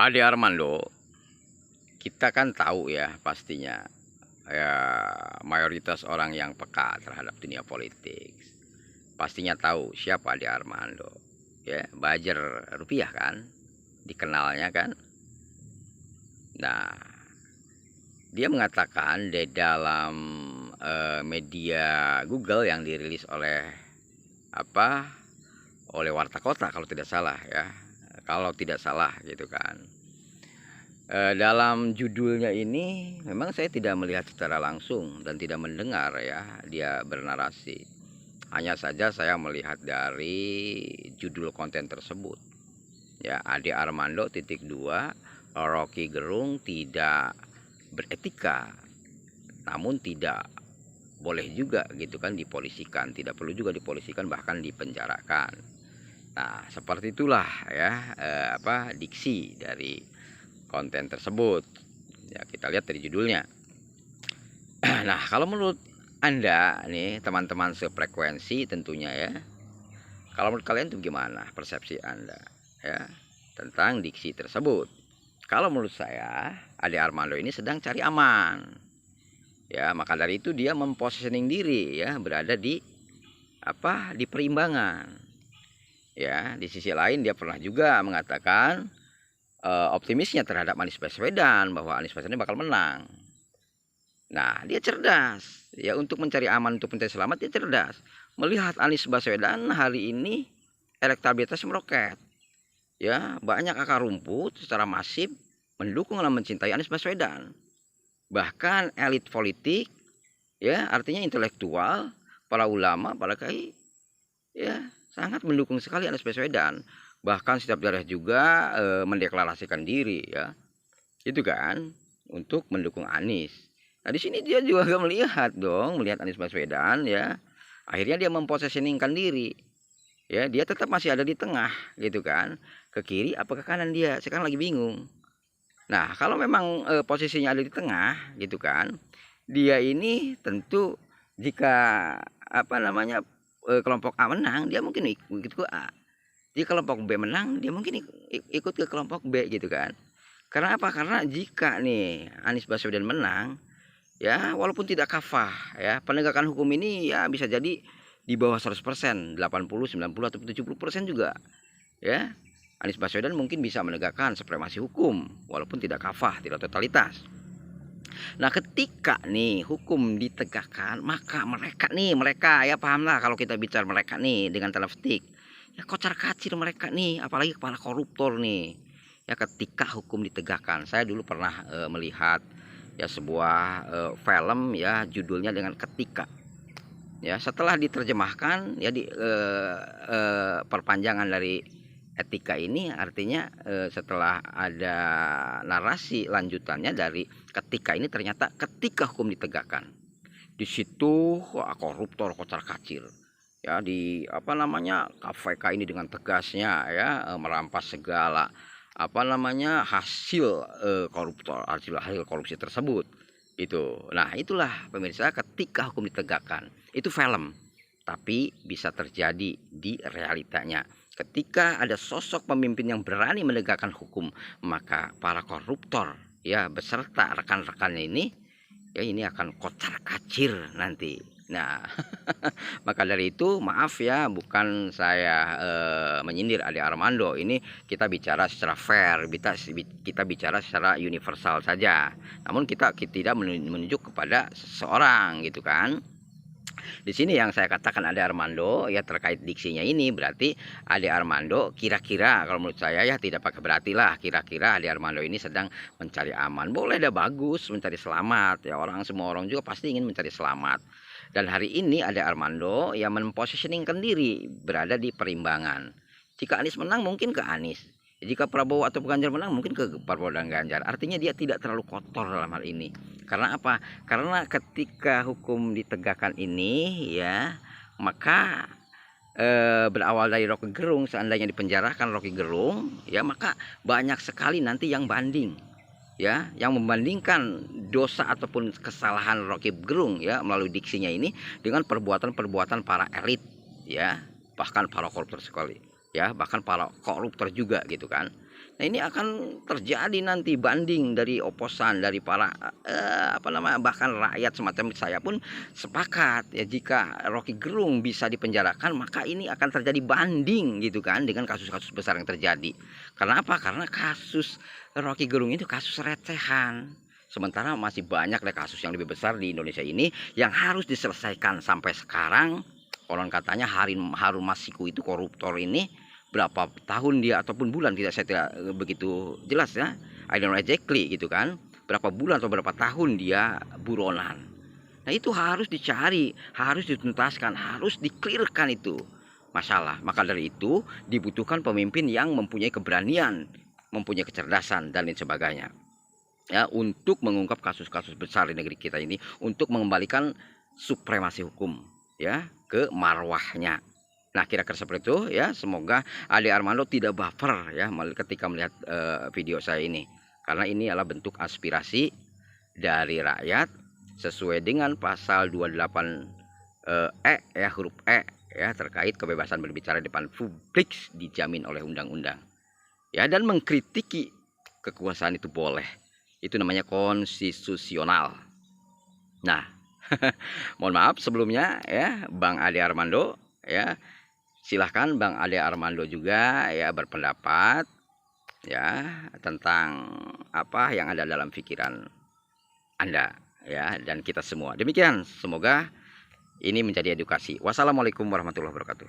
Ade Armando, kita kan tahu ya pastinya ya, mayoritas orang yang peka terhadap dunia politik pastinya tahu siapa Ade Armando, ya Bajer Rupiah kan, dikenalnya kan. Nah, dia mengatakan di dalam media Google yang dirilis oleh oleh Warta Kota kalau tidak salah ya, kalau tidak salah gitu kan. Dalam judulnya ini memang saya tidak melihat secara langsung dan tidak mendengar ya dia bernarasi. Hanya saja saya melihat dari judul konten tersebut. Ya, Ade Armando .2 Rocky Gerung tidak beretika, namun tidak boleh juga gitu kan dipolisikan, tidak perlu juga dipolisikan, bahkan dipenjarakan. Nah, seperti itulah ya diksi dari konten tersebut. Ya, kita lihat dari judulnya. Nah, kalau menurut Anda nih, teman-teman sefrekuensi tentunya ya, kalau menurut kalian itu gimana persepsi Anda ya tentang diksi tersebut? Kalau menurut saya, Ade Armando ini sedang cari aman. Ya, maka dari itu dia mempositioning diri ya, berada di di perimbangan. Ya, di sisi lain dia pernah juga mengatakan optimisnya terhadap Anies Baswedan, bahwa Anies Baswedan bakal menang. Nah, dia cerdas ya, untuk mencari aman, untuk mencari selamat dia cerdas. Melihat Anies Baswedan hari ini elektabilitas meroket. Ya, banyak akar rumput secara masif mendukung dan mencintai Anies Baswedan. Bahkan elit politik ya, artinya intelektual, para ulama, para kiai ya sangat mendukung sekali Anies Baswedan. Bahkan setiap daerah juga mendeklarasikan diri ya, itu kan, untuk mendukung Anies. Nah, di sini dia juga melihat Anies Baswedan ya, akhirnya dia mempositioningkan diri ya, dia tetap masih ada di tengah gitu kan, ke kiri apa ke kanan, dia sekarang lagi bingung. Nah, kalau memang posisinya ada di tengah gitu kan, dia ini tentu jika kelompok A menang, dia mungkin ikut ke A. Jika kelompok B menang, dia mungkin ikut ke kelompok B gitu kan. Karena apa? Karena jika nih Anies Baswedan menang, ya walaupun tidak kafah ya, penegakan hukum ini ya bisa jadi di bawah 100%, 80, 90 atau 70% juga. Ya. Anies Baswedan mungkin bisa menegakkan supremasi hukum walaupun tidak kafah, tidak totalitas. Nah, ketika nih hukum ditegakkan, maka mereka ya, pahamlah kalau kita bicara mereka nih dengan tanda petik, ya kocar kacir mereka nih, apalagi kepala koruptor nih. Ya, ketika hukum ditegakkan, saya dulu pernah melihat ya sebuah film ya, judulnya dengan Ketika. Ya, setelah diterjemahkan ya di perpanjangan dari etika ini artinya setelah ada narasi lanjutannya dari ketika ini, ternyata ketika hukum ditegakkan, di situ koruptor kocar kacir ya, di KPK ini dengan tegasnya ya merampas segala hasil koruptor, hasil korupsi tersebut itu. Nah, itulah pemirsa, ketika hukum ditegakkan itu film, tapi bisa terjadi di realitanya. Ketika ada sosok pemimpin yang berani menegakkan hukum, maka para koruptor ya beserta rekan-rekannya ini ya, ini akan kocar kacir nanti. Nah, maka dari itu maaf ya, bukan saya menyindir Ade Armando. Ini kita bicara secara fair, kita bicara secara universal saja. Namun kita tidak menunjuk kepada seseorang gitu kan. Di sini yang saya katakan Ade Armando ya, terkait diksinya ini, berarti Ade Armando kira-kira, kalau menurut saya ya, tidak pakai berarti lah, kira-kira Ade Armando ini sedang mencari aman. Boleh, dah bagus, mencari selamat ya, semua orang juga pasti ingin mencari selamat. Dan hari ini Ade Armando yang mempositioningkan diri berada di perimbangan. Jika Anies menang mungkin ke Anies, jika Prabowo atau Ganjar menang mungkin ke Prabowo dan Ganjar. Artinya dia tidak terlalu kotor dalam hal ini. Karena apa? Karena ketika hukum ditegakkan ini ya, maka berawal dari Rocky Gerung, seandainya dipenjarakan Rocky Gerung ya, maka banyak sekali nanti yang banding ya, yang membandingkan dosa ataupun kesalahan Rocky Gerung ya melalui diksinya ini dengan perbuatan-perbuatan para elit ya, bahkan para koruptor sekali ya, bahkan para koruptor juga gitu kan. Nah, ini akan terjadi nanti banding dari oposan, dari para bahkan rakyat semacam saya pun sepakat ya, jika Rocky Gerung bisa dipenjarakan maka ini akan terjadi banding gitu kan dengan kasus-kasus besar yang terjadi. Karena apa? Karena kasus Rocky Gerung itu kasus recehan. Sementara masih banyak deh kasus yang lebih besar di Indonesia ini yang harus diselesaikan sampai sekarang. Konon katanya Harun Masiku itu koruptor ini berapa tahun dia ataupun bulan saya tidak begitu jelas ya, I don't know exactly gitu kan, berapa bulan atau berapa tahun dia buronan. Nah itu harus dicari, harus dituntaskan, harus diklirkan itu masalah. Maka dari itu dibutuhkan pemimpin yang mempunyai keberanian, mempunyai kecerdasan dan lain sebagainya ya, untuk mengungkap kasus-kasus besar di negeri kita ini, untuk mengembalikan supremasi hukum ya ke marwahnya. Nah, kira-kira seperti itu ya. Semoga Ade Armando tidak baper ya ketika melihat video saya ini. Karena ini adalah bentuk aspirasi dari rakyat sesuai dengan pasal 28 ya, huruf E ya, terkait kebebasan berbicara di depan publik dijamin oleh undang-undang. Ya, dan mengkritiki kekuasaan itu boleh. Itu namanya konstitusional. Nah, mohon maaf sebelumnya ya, Bang Ade Armando ya. Silahkan Bang Ade Armando juga ya berpendapat ya tentang apa yang ada dalam pikiran Anda ya, dan kita semua. Demikian, semoga ini menjadi edukasi. Wassalamualaikum warahmatullahi wabarakatuh.